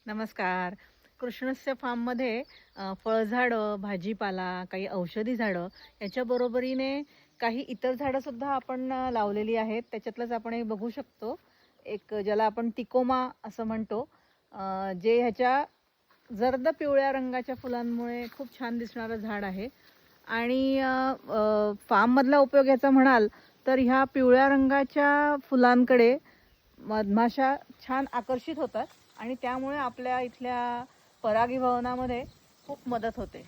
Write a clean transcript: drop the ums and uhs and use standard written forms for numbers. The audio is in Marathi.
नमस्कार. कृष्णस्य फार्ममध्ये फळझाडं, भाजीपाला, काही औषधी झाडं याच्या बरोबरीने काही इतर झाडंसुद्धा आपण लावलेली आहेत. त्याच्यातलंच आपण हे बघू शकतो. एक ज्याला आपण तिकोमा असं म्हणतो. जे ह्याच्या जर्द पिवळ्या रंगाच्या फुलांमुळे खूप छान दिसणारं झाड आहे. आणि फार्ममधला उपयोग याचा म्हणाल तर ह्या पिवळ्या रंगाच्या फुलांकडे मधमाशा छान आकर्षित होतात आणि त्यामुळे आपल्या इथल्या परागीभवनामध्ये खूप मदत होते.